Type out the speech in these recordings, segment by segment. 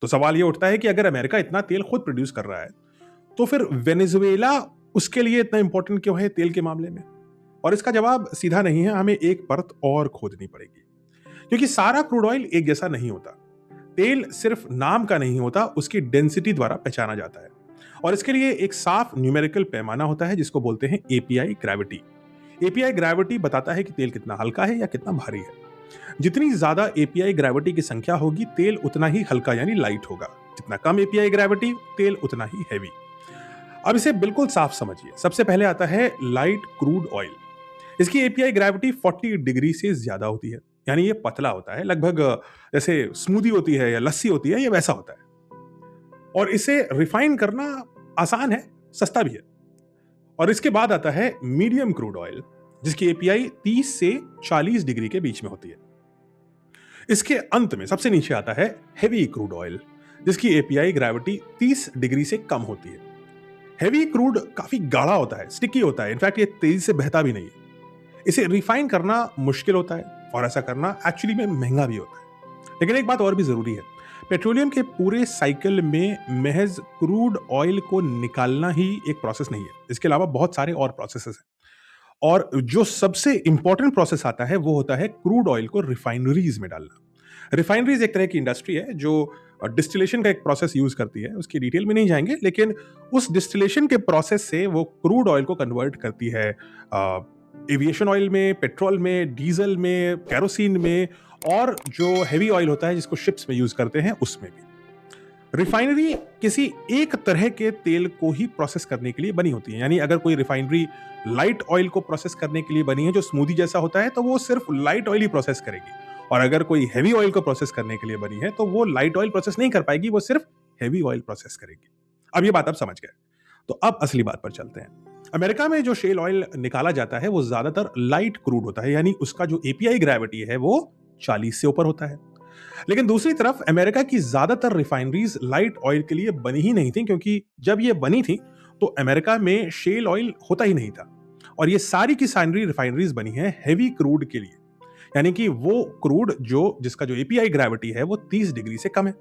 तो सवाल ये उठता है कि अगर अमेरिका इतना तेल खुद प्रोड्यूस कर रहा है, तो फिर वेनेजुएला उसके लिए इतना इंपॉर्टेंट क्यों है तेल के मामले में? और इसका जवाब सीधा नहीं है, हमें एक परत और खोदनी पड़ेगी। क्योंकि सारा क्रूड ऑयल एक जैसा नहीं होता। तेल सिर्फ नाम का नहीं होता, उसकी डेंसिटी द्वारा पहचाना जाता है। और इसके लिए एक साफ न्यूमेरिकल पैमाना होता है जिसको बोलते हैं एपीआई ग्रेविटी। एपीआई ग्रेविटी बताता है कि तेल कितना हल्का है या कितना भारी है। जितनी ज्यादा एपीआई ग्रेविटी की संख्या होगी, तेल उतना ही हल्का यानी लाइट होगा। जितना कम एपीआई ग्रेविटी, तेल उतना ही हैवी। अब इसे बिल्कुल साफ समझिए। सबसे पहले आता है लाइट क्रूड ऑयल। इसकी एपीआई ग्रेविटी 40 डिग्री से ज्यादा होती है, यानी ये पतला होता है, लगभग जैसे स्मूदी होती है या लस्सी होती है, ये वैसा होता है। और इसे रिफाइन करना आसान है, सस्ता भी है। और इसके बाद आता है मीडियम क्रूड ऑयल, जिसकी एपीआई 30 से 40 डिग्री के बीच में होती है। इसके अंत में सबसे नीचे आता है हेवी क्रूड ऑयल, जिसकी एपीआई ग्रेविटी 30 डिग्री से कम होती है। हेवी क्रूड काफी गाढ़ा होता है, स्टिकी होता है, इनफैक्ट ये तेजी से बहता भी नहीं है। इसे रिफाइन करना मुश्किल होता है और ऐसा करना एक्चुअली में महंगा भी होता है। लेकिन एक बात और भी जरूरी है, पेट्रोलियम के पूरे साइकिल में महज क्रूड ऑयल को निकालना ही एक प्रोसेस नहीं है। इसके अलावा बहुत सारे और प्रोसेसेस हैं। और जो सबसे इंपॉर्टेंट प्रोसेस आता है वो होता है क्रूड ऑयल को रिफाइनरीज में डालना। रिफाइनरीज एक तरह की इंडस्ट्री है जो डिस्टिलेशन का एक प्रोसेस यूज करती है। उसकी डिटेल में नहीं जाएंगे, लेकिन उस डिस्टिलेशन के प्रोसेस से वो क्रूड ऑयल को कन्वर्ट करती है एविएशन ऑयल में, पेट्रोल में, डीजल में, केरोसिन में, और जो हेवी ऑयल होता है जिसको शिप्स में यूज करते हैं उसमें भी। रिफाइनरी किसी एक तरह के तेल को ही प्रोसेस करने के लिए बनी होती है। यानी अगर कोई रिफाइनरी लाइट ऑयल को प्रोसेस करने के लिए बनी है जो स्मूदी जैसा होता है, तो वो सिर्फ लाइट ऑयल ही प्रोसेस करेगी। और अगर कोई हेवी ऑयल को प्रोसेस करने के लिए बनी है तो वो लाइट ऑयल प्रोसेस नहीं कर पाएगी, वो सिर्फ हेवी ऑयल प्रोसेस करेगी। अब ये बात आप समझ गए। तो अब असली बात पर चलते हैं। अमेरिका में जो शेल ऑयल निकाला जाता है वो ज्यादातर लाइट क्रूड होता है, यानी उसका जो एपीआई ग्रेविटी है वो 40 से ऊपर होता है। लेकिन दूसरी तरफ अमेरिका की ज्यादातर रिफाइनरीज लाइट ऑयल के लिए बनी ही नहीं थी, क्योंकि जब ये बनी थी तो अमेरिका में शेल ऑयल होता ही नहीं था। और ये सारी की सारी रिफाइनरीज बनी है हैवी क्रूड के लिए, यानी कि वो क्रूड जिसका जो एपीआई ग्रेविटी है वो 30 डिग्री से कम है।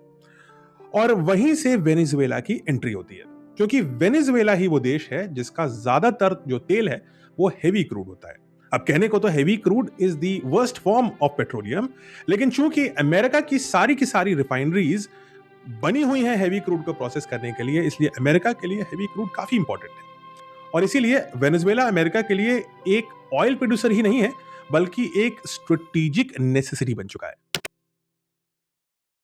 और वहीं से वेनेजुएला की एंट्री होती है, क्योंकि वेनेजुएला ही वो देश है जिसका ज्यादातर जो तेल है वो हेवी क्रूड होता है। अब कहने को तो heavy crude is the worst form of petroleum, लेकिन चूंकि अमेरिका की सारी रिफाइनरीज बनी हुई हैं हेवी क्रूड को प्रोसेस करने के लिए, इसलिए अमेरिका के लिए हेवी क्रूड काफी इंपॉर्टेंट है। और इसीलिए वेनेजुएला अमेरिका के लिए एक ऑयल प्रोड्यूसर ही नहीं है, बल्कि एक स्ट्रेटेजिक नेसेसिटी बन चुका है।